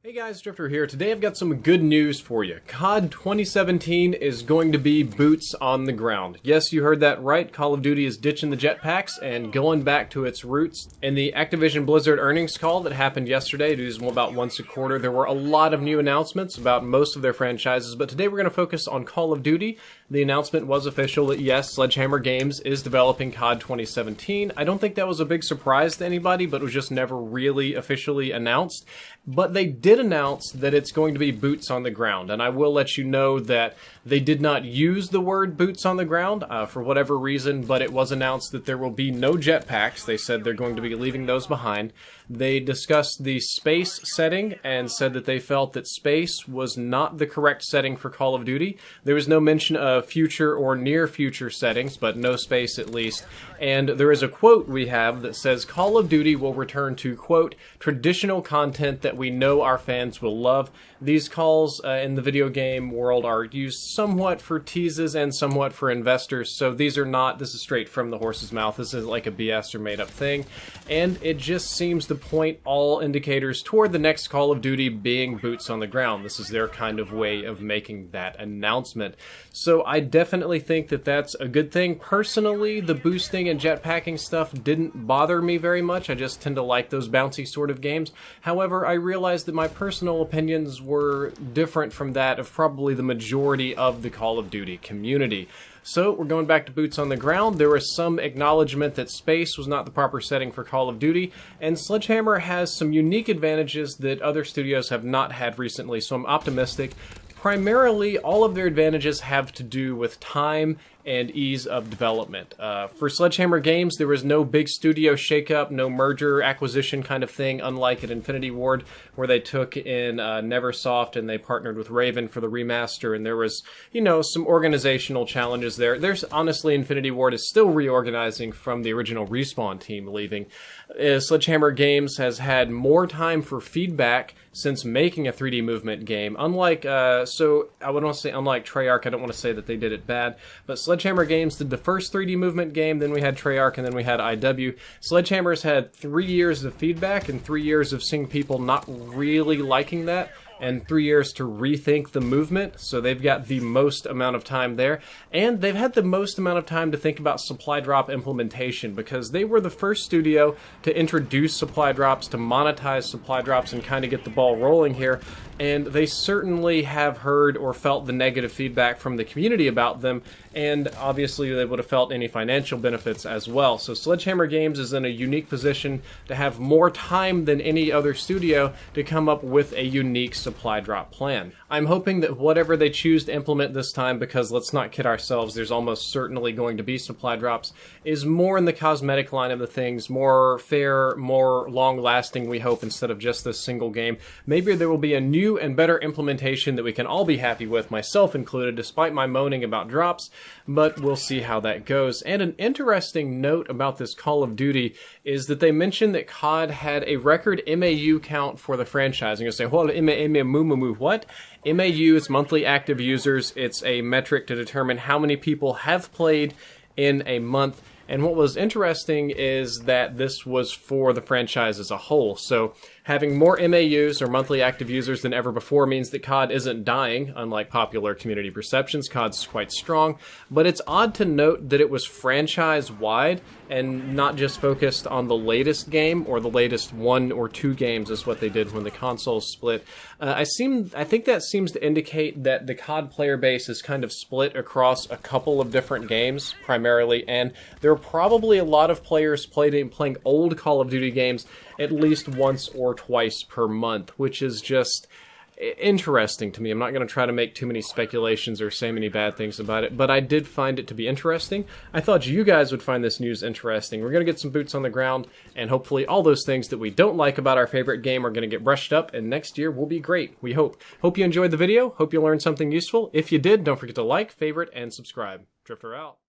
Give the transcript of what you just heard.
Hey guys, Drifter here. Today I've got some good news for you. COD 2017 is going to be boots on the ground. Yes, you heard that right. Call of Duty is ditching the jetpacks and going back to its roots. In the Activision Blizzard earnings call that happened yesterday, it is about once a quarter, there were a lot of new announcements about most of their franchises, but today we're going to focus on Call of Duty. The announcement was official that yes, Sledgehammer Games is developing COD 2017. I don't think that was a big surprise to anybody, but it was just never really officially announced. But they did announce that it's going to be boots on the ground, and I will let you know that they did not use the word boots on the ground for whatever reason, but it was announced that there will be no jetpacks. They said they're going to be leaving those behind. They discussed the space setting and said that they felt that space was not the correct setting for Call of Duty. There was no mention of future or near future settings, but no space at least. And there is a quote we have that says, Call of Duty will return to, quote, traditional content that we know our fans will love. These calls in the video game world are used somewhat for teases and somewhat for investors, so these are not, this is straight from the horse's mouth. This isn't like a BS or made up thing. And it just seems to point all indicators toward the next Call of Duty being boots on the ground. This is their kind of way of making that announcement. So I definitely think that that's a good thing. Personally, the boosting and jetpacking stuff didn't bother me very much. I just tend to like those bouncy sort of games. However, I realized that my personal opinions were different from that of probably the majority of the Call of Duty community. So we're going back to boots on the ground. There was some acknowledgement that space was not the proper setting for Call of Duty, and Sledgehammer has some unique advantages that other studios have not had recently, so I'm optimistic. Primarily, all of their advantages have to do with time and ease of development. For Sledgehammer Games, there was no big studio shakeup, no merger acquisition kind of thing, unlike at Infinity Ward, where they took in Neversoft and they partnered with Raven for the remaster, and there was, you know, some organizational challenges there. There's honestly, Infinity Ward is still reorganizing from the original Respawn team leaving. Sledgehammer Games has had more time for feedback since making a 3D movement game. Unlike, so I would want to say unlike Treyarch, I don't want to say that they did it bad, but Sledgehammer Games did the first 3D movement game, then we had Treyarch, and then we had IW. Sledgehammer's had 3 years of feedback and 3 years of seeing people not really liking that, and 3 years to rethink the movement, so they've got the most amount of time there. And they've had the most amount of time to think about supply drop implementation, because they were the first studio to introduce supply drops, to monetize supply drops, and kind of get the ball rolling here. And they certainly have heard or felt the negative feedback from the community about them, and obviously they would have felt any financial benefits as well. So Sledgehammer Games is in a unique position to have more time than any other studio to come up with a unique supply drop plan. I'm hoping that whatever they choose to implement this time, because let's not kid ourselves, there's almost certainly going to be supply drops, is more in the cosmetic line of the things, more fair, more long-lasting, we hope, instead of just this single game. Maybe there will be a new and better implementation that we can all be happy with, myself included, despite my moaning about drops, but we'll see how that goes. And an interesting note about this Call of Duty is that they mentioned that COD had a record MAU count for the franchise. And you're going to say, what? MAU is monthly active users. It's a metric to determine how many people have played in a month. And what was interesting is that this was for the franchise as a whole. So having more MAUs, or monthly active users, than ever before means that COD isn't dying, unlike popular community perceptions. COD's quite strong, but it's odd to note that it was franchise-wide and not just focused on the latest game, or the latest 1 or 2 games is what they did when the consoles split. I think that seems to indicate that the COD player base is kind of split across a couple of different games, primarily, and there are probably a lot of players playing old Call of Duty games at least once or twice per month, which is just interesting to me. I'm not going to try to make too many speculations or say many bad things about it, but I did find it to be interesting. I thought you guys would find this news interesting. We're going to get some boots on the ground, and hopefully all those things that we don't like about our favorite game are going to get brushed up, and next year will be great, we hope. Hope you enjoyed the video. Hope you learned something useful. If you did, don't forget to like, favorite, and subscribe. Drifter out.